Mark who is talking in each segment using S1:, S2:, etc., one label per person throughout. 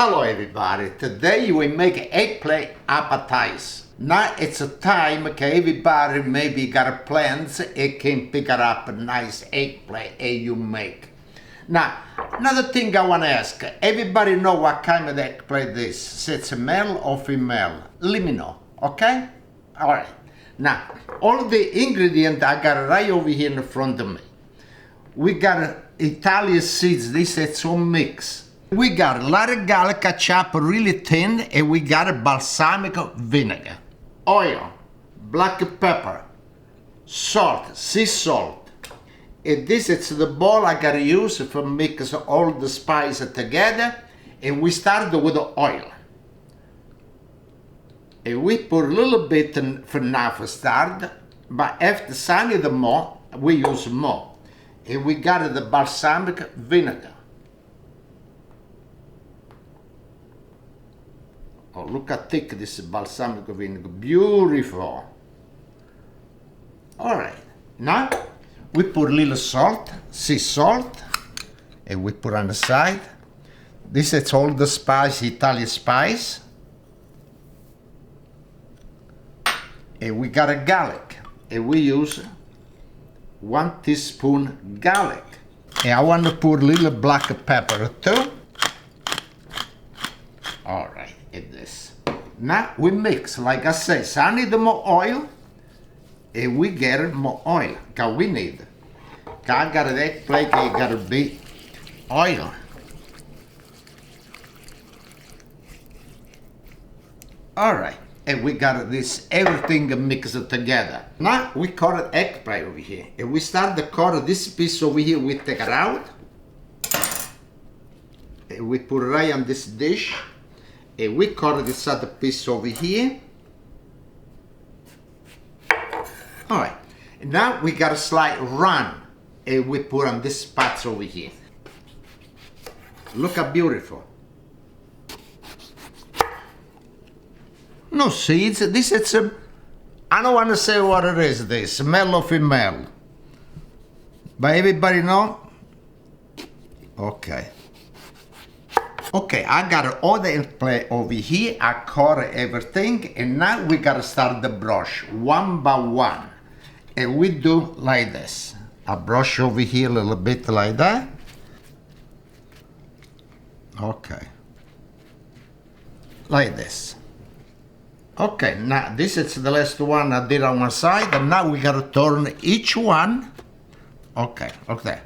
S1: Hello everybody, today we make eggplant appetizer. Now it's a time, okay, everybody maybe got plans, it can pick up a nice eggplant and you make. Now, another thing I want to ask, everybody know what kind of eggplant this is? It's a male or female? Let me know, okay? Alright, now, all the ingredients I got right over here in front of me. We got Italian seeds, this is all mix. We got a lot of garlic chopped really thin, and we got a balsamic vinegar, oil, black pepper, salt, sea salt. And this is the bowl I gotta use for mix all the spices together. And we start with the oil. And we put a little bit for now for start, but after some of the more, we use more. And we got the balsamic vinegar. Oh, look how thick this balsamic vinegar, beautiful. All right, now we put a little salt, sea salt, and we put on the side. This is all the spice, Italian spice. And we got a garlic, and we use 1 teaspoon garlic. And I want to put a little black pepper too. All right, and this. Now we mix, like I say, so I need more oil, and we get more oil, because we need. Cause I got an eggplant, it gotta be oil. All right, and we got this, everything mixed together. Now we cut eggplant over here, and we start to cut this piece over here, we take it out, and we put it right on this dish. And we cut this other piece over here. All right, and now we got a slight run, and we put on this spots over here. Look how beautiful. No seeds, this is a, I don't want to say what it is, this, male or female. But everybody know? Okay. Okay, I got all the eggplant over here, I cut everything, and now we gotta start the brush, one by one. And we do like this. I brush over here a little bit like that. Okay. Like this. Okay, now this is the last one I did on one side, and now we gotta turn each one. Okay, okay.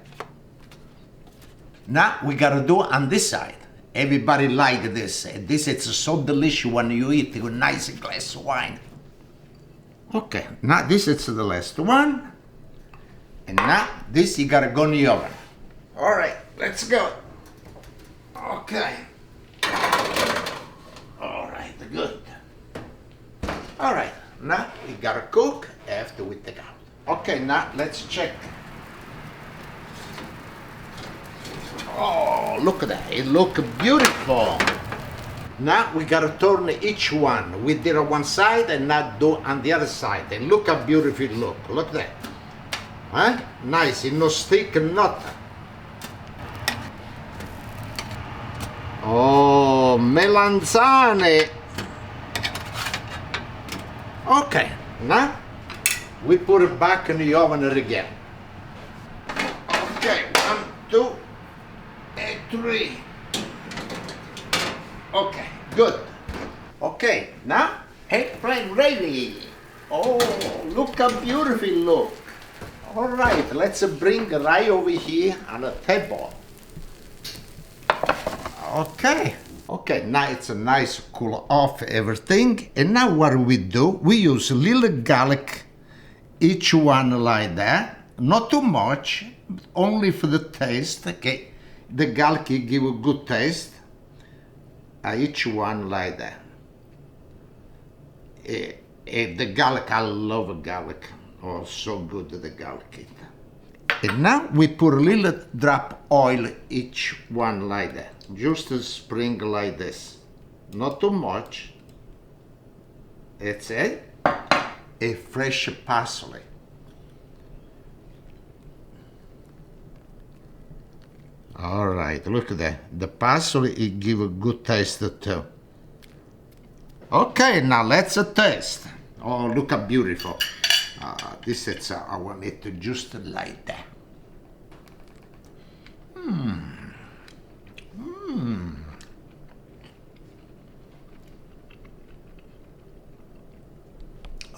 S1: Now we gotta do on this side. Everybody like this. This is so delicious when you eat with a nice glass of wine. Okay, now this is the last one. And now this you gotta go in the oven. All right, let's go. Okay. All right, good. All right, now we gotta cook after we take out. Okay, now let's check. Oh, look at that, it looks beautiful. Now we gotta turn each one. We did on one side and now do on the other side. And look how beautiful it look. Look at that. Huh? Nice, it no stick, nothing. Oh, melanzane. Okay, now we put it back in the oven again. Okay, 1, 2, and 3. Okay, good. Okay, now eggplant ready. Oh, look how beautiful it look. All right, let's bring right over here on the table. Okay. Okay, now it's a nice cool off everything. And now what we do, we use a little garlic, each one like that. Not too much, only for the taste, okay? The garlic give a good taste. Each one like that. The garlic, I love garlic. Oh, so good the garlic. And now we put a little drop oil each one like that. Just a spring like this. Not too much. It's a fresh parsley. All right, look at that. The parsley, it give a good taste too. Okay, now let's taste. Oh, look how beautiful. This is, I want it to just like that.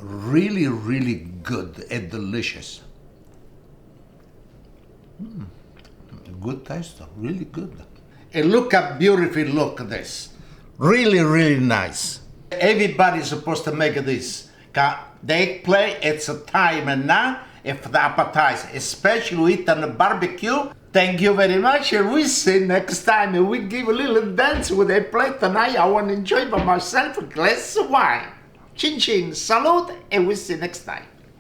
S1: Really, really good and delicious. Good taste, really good. And look how beautiful look at this. Really, really nice. Everybody's supposed to make this. The eggplant, it's a time and now if the appetizer, especially eat on the barbecue. Thank you very much, and we see next time. And we give a little dance with eggplant tonight. I want to enjoy by myself a glass of wine. Chin chin, salute, and we see next time.